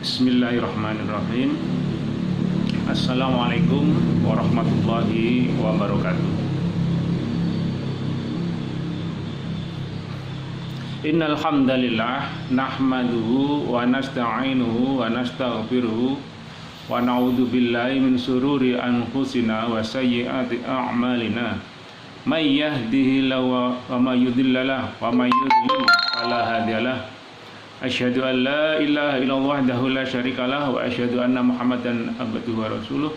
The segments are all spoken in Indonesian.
Bismillahirrahmanirrahim. Assalamualaikum warahmatullahi wabarakatuh. Innal hamdalillah nahmaduhu wa nasta'inuhu wa nastaghfiruhu wa na'udzu billahi min sururi anfusina wa sayyiati a'malina. May yahdihillahu wa may yudlil wa may yudlil fala hadiyalah. Asyhadu an la ilaha illallah wahdahu la syarikalah wa asyhadu anna Muhammadan abduhu wa rasuluh.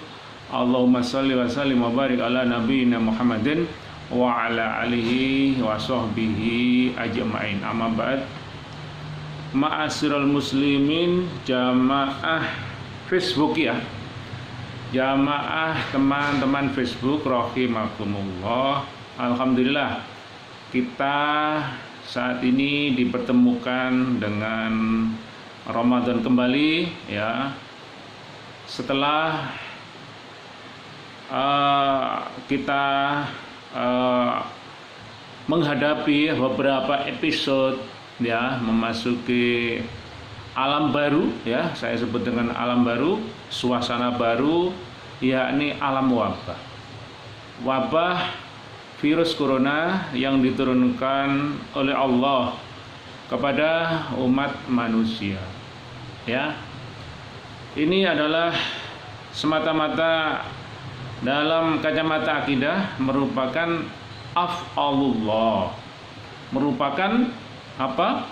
Allahumma shalli wa sallim wa barik ala nabiyyina Muhammadin wa ala alihi wa sahbihi ajma'in. Amma ba'd. Ma'asyiral muslimin, jamaah Facebook ya. Jamaah teman-teman Facebook rahimakumullah. Alhamdulillah kita saat ini dipertemukan dengan Ramadan kembali ya, setelah kita menghadapi beberapa episode ya, memasuki alam baru ya, saya sebut dengan alam baru, suasana baru, yakni alam wabah virus corona yang diturunkan oleh Allah kepada umat manusia ya. Ini adalah semata-mata dalam kacamata akidah merupakan af'alullah, merupakan apa?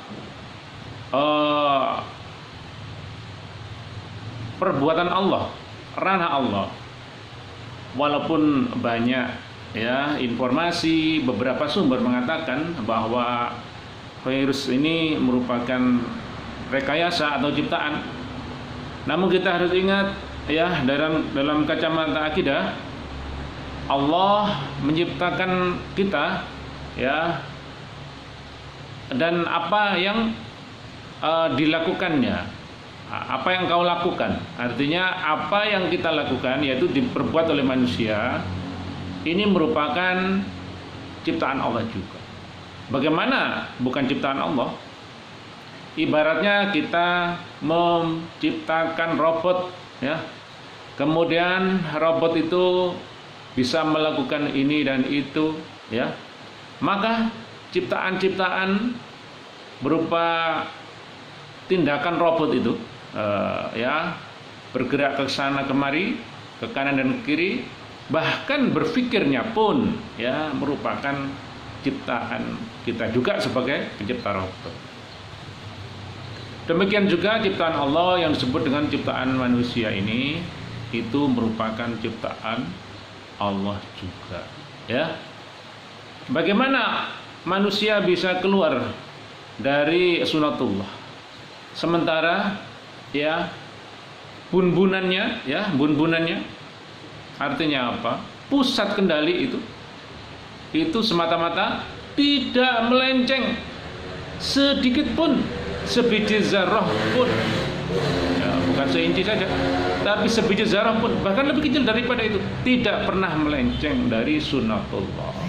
Perbuatan Allah, ranah Allah. Walaupun banyak ya informasi, beberapa sumber mengatakan bahwa virus ini merupakan rekayasa atau ciptaan. Namun kita harus ingat ya, dalam kacamata akidah, Allah menciptakan kita ya, dan apa yang dilakukannya, apa yang kau lakukan, artinya apa yang kita lakukan yaitu diperbuat oleh manusia, ini merupakan ciptaan Allah juga. Bagaimana bukan ciptaan Allah? Ibaratnya kita menciptakan robot ya, kemudian robot itu bisa melakukan ini dan itu ya, maka ciptaan-ciptaan berupa tindakan robot itu ya, bergerak ke sana kemari, ke kanan dan ke kiri, bahkan berpikirnya pun ya merupakan ciptaan kita juga sebagai pencipta robot. Demikian juga ciptaan Allah yang disebut dengan ciptaan manusia ini, itu merupakan ciptaan Allah juga ya. Bagaimana manusia bisa keluar dari sunatullah sementara ya bunbunannya artinya apa? Pusat kendali itu semata-mata tidak melenceng sedikit pun, sebiji zarah pun ya, bukan seinci saja, tapi sebiji zarah pun, bahkan lebih kecil daripada itu, tidak pernah melenceng dari sunatullah.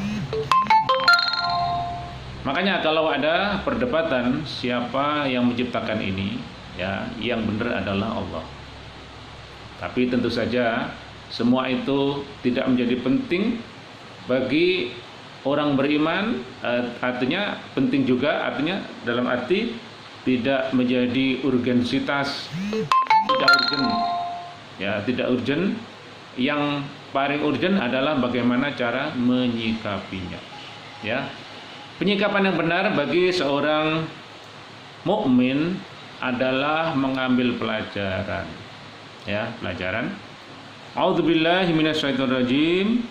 Makanya kalau ada perdebatan siapa yang menciptakan ini ya, yang benar adalah Allah. Tapi tentu saja semua itu tidak menjadi penting bagi orang beriman, artinya penting juga, artinya dalam arti tidak menjadi urgensitas, tidak urgen ya, tidak urgen. Yang paling urgen adalah bagaimana cara menyikapinya ya. Penyikapan yang benar bagi seorang mukmin adalah mengambil pelajaran ya, pelajaran. A'udzubillahi minasyaitonirrajim.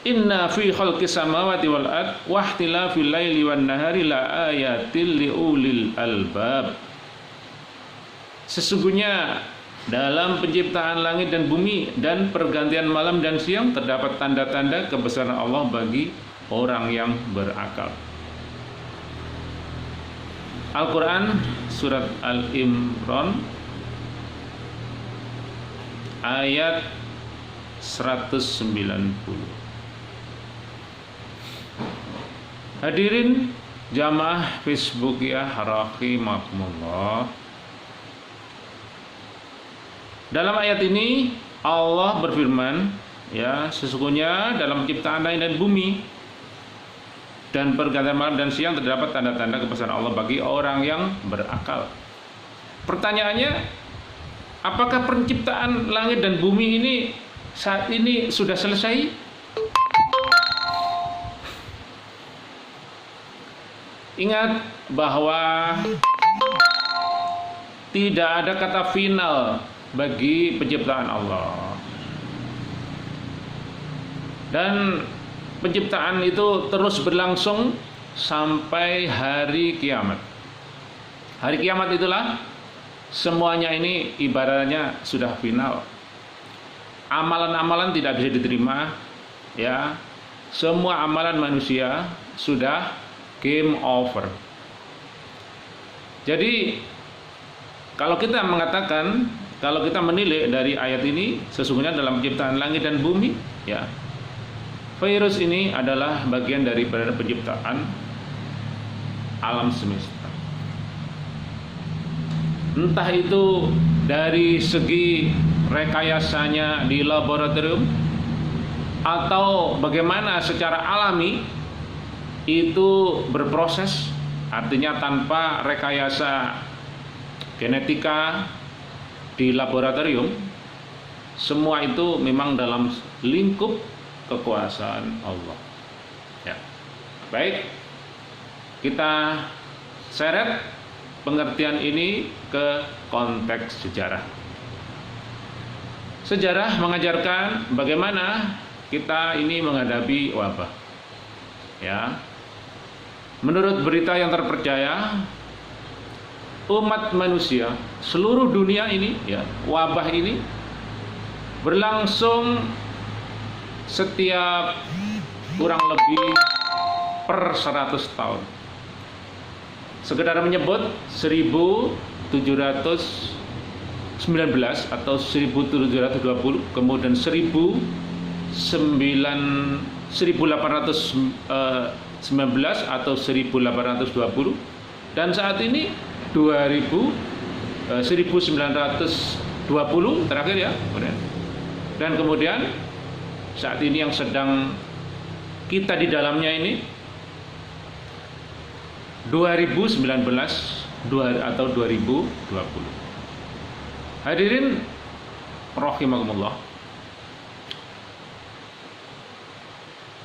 Inna fi khalqis samawati wal ard wa ikhtilafil laili wan nahari la ayatil liulil albab. Sesungguhnya dalam penciptaan langit dan bumi dan pergantian malam dan siang terdapat tanda-tanda kebesaran Allah bagi orang yang berakal. Al-Quran surat Al-Imran ayat 190. Hadirin Jamaah Facebook ya rahimakumullah. Dalam ayat ini Allah berfirman, ya, sesungguhnya dalam penciptaan langit dan bumi dan pergantian malam dan siang terdapat tanda-tanda kebesaran Allah bagi orang yang berakal. Pertanyaannya, apakah penciptaan langit dan bumi ini saat ini sudah selesai? Ingat bahwa tidak ada kata final bagi penciptaan Allah. Dan penciptaan itu terus berlangsung sampai hari kiamat. Hari kiamat itulah semuanya ini ibaratnya sudah final. Amalan-amalan tidak bisa diterima, ya. Semua amalan manusia sudah game over. Jadi kalau kita mengatakan, kalau kita menilai dari ayat ini, sesungguhnya dalam penciptaan langit dan bumi, ya, virus ini adalah bagian dari penciptaan alam semesta. Entah itu dari segi rekayasanya di laboratorium atau bagaimana secara alami itu berproses, artinya tanpa rekayasa genetika di laboratorium, semua itu memang dalam lingkup kekuasaan Allah. Ya. Baik, kita seret pengertian ini ke konteks sejarah. Sejarah mengajarkan bagaimana kita ini menghadapi wabah. Ya. Menurut berita yang terpercaya, umat manusia seluruh dunia ini, ya, wabah ini berlangsung setiap kurang lebih per 100 tahun. Sekedar menyebut 1719 atau 1720, kemudian 1819 atau 1820, dan saat ini 1920 terakhir, ya. Dan kemudian saat ini yang sedang kita di dalamnya ini 2019 atau 2020. Hadirin rahimakumullah,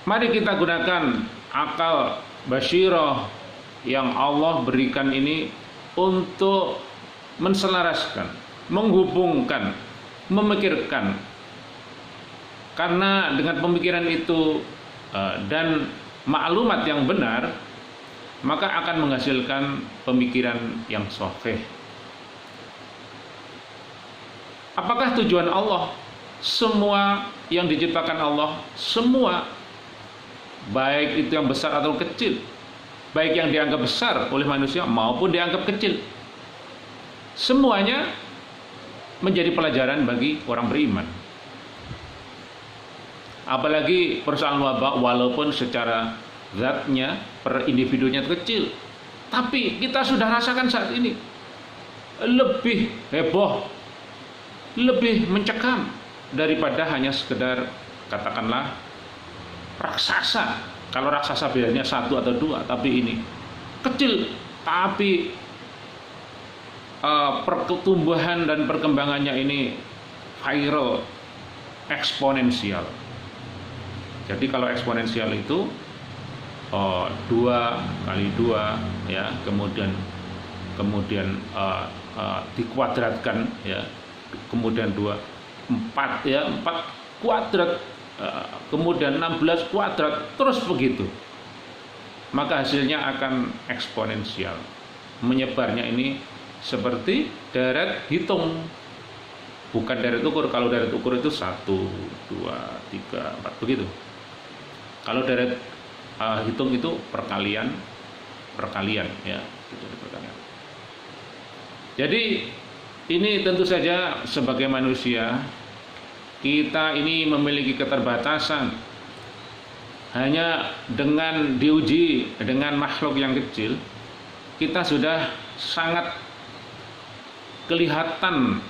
mari kita gunakan akal basyirah yang Allah berikan ini untuk menselaraskan, menghubungkan, memikirkan. Karena dengan pemikiran itu dan maklumat yang benar, maka akan menghasilkan pemikiran yang sahih. Apakah tujuan Allah? Semua yang diciptakan Allah, semua, baik itu yang besar atau kecil, baik yang dianggap besar oleh manusia maupun dianggap kecil, semuanya menjadi pelajaran bagi orang beriman. Apalagi persoalan wabah, walaupun secara zatnya per individunya kecil, tapi kita sudah rasakan saat ini lebih heboh, lebih mencekam daripada hanya sekedar katakanlah raksasa. Kalau raksasa biasanya satu atau dua, tapi ini kecil, tapi pertumbuhan dan perkembangannya ini viral, eksponensial. Jadi kalau eksponensial itu 2 kali 2, ya, kemudian dikuadratkan, ya, kemudian 4, ya, 4 kuadrat, kemudian 16 kuadrat, terus begitu, maka hasilnya akan eksponensial. Menyebarnya ini seperti deret hitung, bukan deret ukur. Kalau deret ukur itu 1, 2, 3, 4 begitu. Kalau deret hitung itu perkalian, ya, itu perkalian. Jadi ini tentu saja sebagai manusia kita ini memiliki keterbatasan hanya dengan diuji dengan makhluk yang kecil, kita sudah sangat kelihatan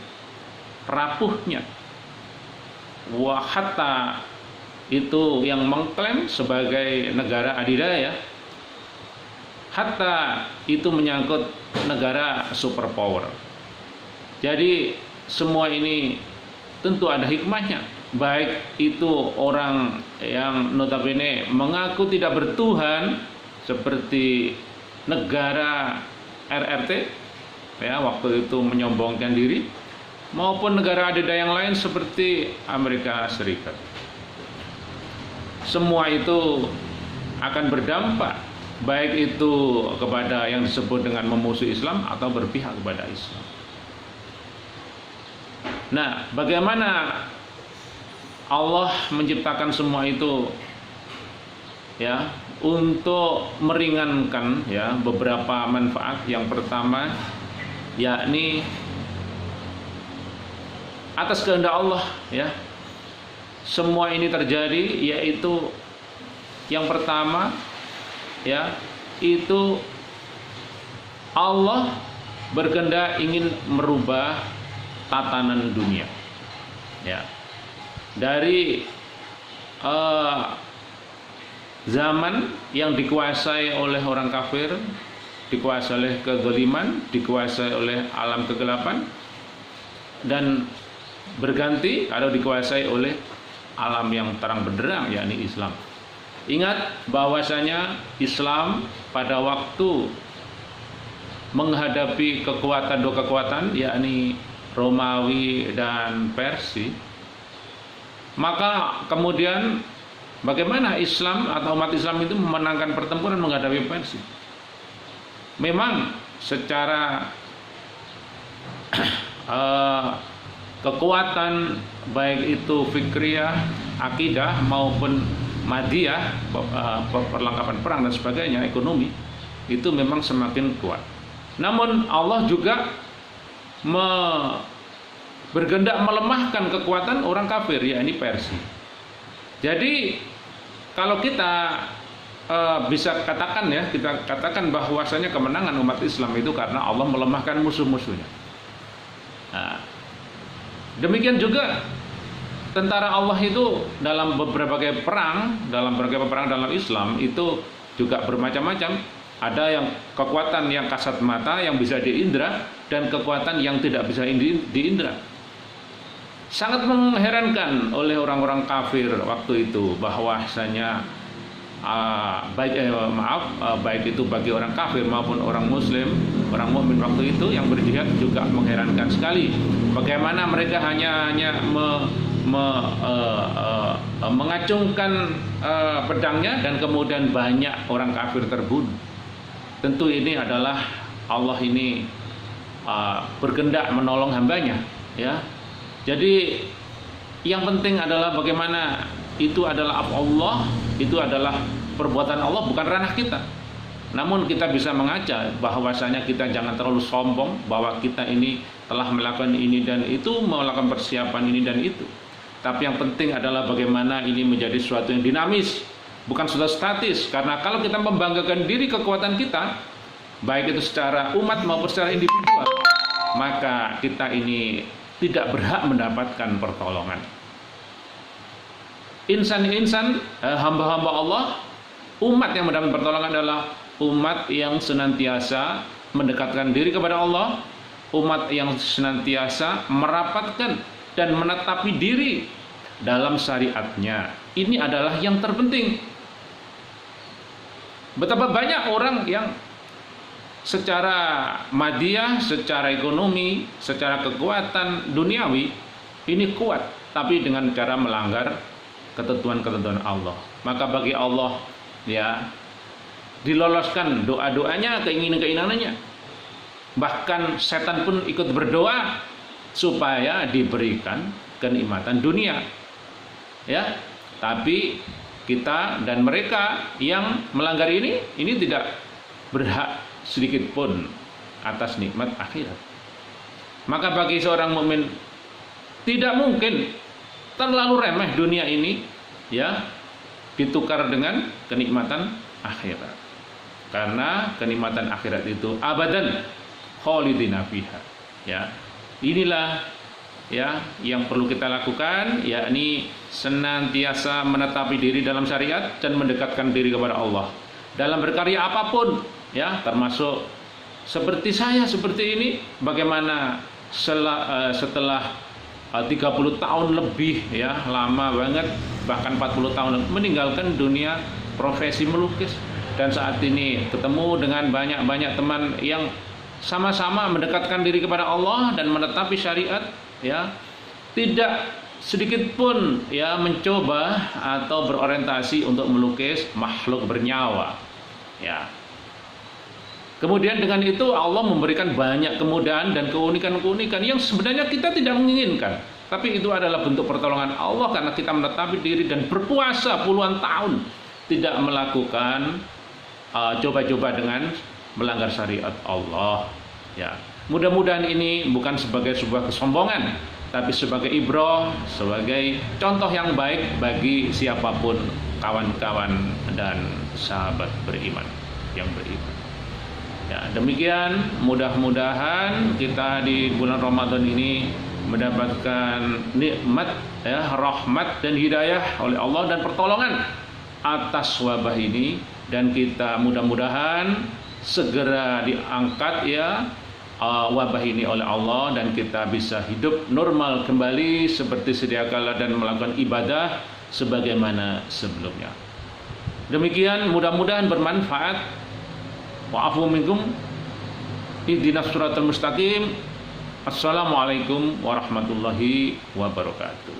rapuhnya. Wa hatta itu yang mengklaim sebagai negara adidaya, hatta itu menyangkut negara superpower. Jadi semua ini tentu ada hikmahnya. Baik itu orang yang notabene mengaku tidak bertuhan seperti negara RRT ya, waktu itu menyombongkan diri, maupun negara adidaya yang lain seperti Amerika Serikat. Semua itu akan berdampak, baik itu kepada yang disebut dengan memusuhi Islam atau berpihak kepada Islam. Nah, bagaimana Allah menciptakan semua itu ya untuk meringankan ya beberapa manfaat. Yang pertama yakni atas kehendak Allah ya semua ini terjadi, yaitu yang pertama ya itu Allah berkehendak ingin merubah tatanan dunia ya, dari zaman yang dikuasai oleh orang kafir, dikuasai oleh kezaliman, dikuasai oleh alam kegelapan, dan berganti atau dikuasai oleh alam yang terang benderang, yakni Islam. Ingat bahwasanya Islam pada waktu menghadapi kekuatan dua kekuatan, yakni Romawi dan Persia, maka kemudian bagaimana Islam atau umat Islam itu memenangkan pertempuran menghadapi Persia? Memang secara kekuatan baik itu fikriyah, akidah maupun madiyah, perlengkapan perang dan sebagainya, ekonomi, itu memang semakin kuat. Namun Allah juga berkehendak melemahkan kekuatan orang kafir, yakni Persia. Jadi kalau kita bisa katakan ya, kita katakan bahwasanya kemenangan umat Islam itu karena Allah melemahkan musuh-musuhnya. Nah, demikian juga tentara Allah itu dalam berbagai perang, dalam Islam itu juga bermacam-macam. Ada yang kekuatan yang kasat mata yang bisa diindra, dan kekuatan yang tidak bisa diindra. Sangat mengherankan oleh orang-orang kafir waktu itu bahwasanya baik itu bagi orang kafir maupun orang muslim, orang mukmin waktu itu yang berjihad juga mengherankan sekali. Bagaimana mereka hanya mengacungkan pedangnya dan kemudian banyak orang kafir terbunuh. Tentu ini adalah Allah ini berkehendak menolong hambanya ya. Jadi yang penting adalah bagaimana itu adalah Allah, itu adalah perbuatan Allah, bukan ranah kita. Namun kita bisa mengaca bahwasanya kita jangan terlalu sombong bahwa kita ini telah melakukan ini dan itu, melakukan persiapan ini dan itu. Tapi yang penting adalah bagaimana ini menjadi sesuatu yang dinamis, bukan sudah statis. Karena kalau kita membanggakan diri kekuatan kita, baik itu secara umat maupun secara individual, maka kita ini tidak berhak mendapatkan pertolongan. Insan-insan, hamba-hamba Allah, umat yang mendapat pertolongan adalah umat yang senantiasa mendekatkan diri kepada Allah, umat yang senantiasa merapatkan dan menetapi diri dalam syariatnya. Ini adalah yang terpenting. Betapa banyak orang yang secara madiyah, secara ekonomi, secara kekuatan duniawi ini kuat, tapi dengan cara melanggar ketentuan-ketentuan Allah. Maka bagi Allah ya diloloskan doa-doanya, keinginan-keinginannya. Bahkan setan pun ikut berdoa supaya diberikan kenikmatan dunia. Ya, tapi kita dan mereka yang melanggar ini tidak berhak sedikit pun atas nikmat akhirat. Maka bagi seorang mukmin tidak mungkin terlalu remeh dunia ini ya, ditukar dengan kenikmatan akhirat. Karena kenikmatan akhirat itu abadan khalidina fiha. Ya. Inilah ya yang perlu kita lakukan, yakni senantiasa menetapi diri dalam syariat dan mendekatkan diri kepada Allah dalam berkarya apapun, ya, termasuk seperti saya seperti ini. Bagaimana setelah 30 tahun lebih, ya, lama banget, bahkan 40 tahun meninggalkan dunia profesi melukis, dan saat ini ketemu dengan banyak teman yang sama-sama mendekatkan diri kepada Allah dan menetapi syariat, ya, tidak sedikit pun ya mencoba atau berorientasi untuk melukis makhluk bernyawa, ya. Kemudian dengan itu Allah memberikan banyak kemudahan dan keunikan-keunikan yang sebenarnya kita tidak menginginkan, tapi itu adalah bentuk pertolongan Allah karena kita menetapi diri dan berpuasa puluhan tahun tidak melakukan coba-coba dengan melanggar syariat Allah, ya. Mudah-mudahan ini bukan sebagai sebuah kesombongan, tapi sebagai ibrah, sebagai contoh yang baik bagi siapapun kawan-kawan dan sahabat beriman yang beriman. Ya, demikian, mudah-mudahan kita di bulan Ramadan ini mendapatkan nikmat, ya, rahmat dan hidayah oleh Allah dan pertolongan atas wabah ini, dan kita mudah-mudahan segera diangkat, ya, wabah ini oleh Allah, dan kita bisa hidup normal kembali seperti sedia kala dan melakukan ibadah sebagaimana sebelumnya. Demikian, mudah-mudahan bermanfaat. Wa'afu minkum, ihdinas siratal mustaqim. Assalamualaikum warahmatullahi wabarakatuh.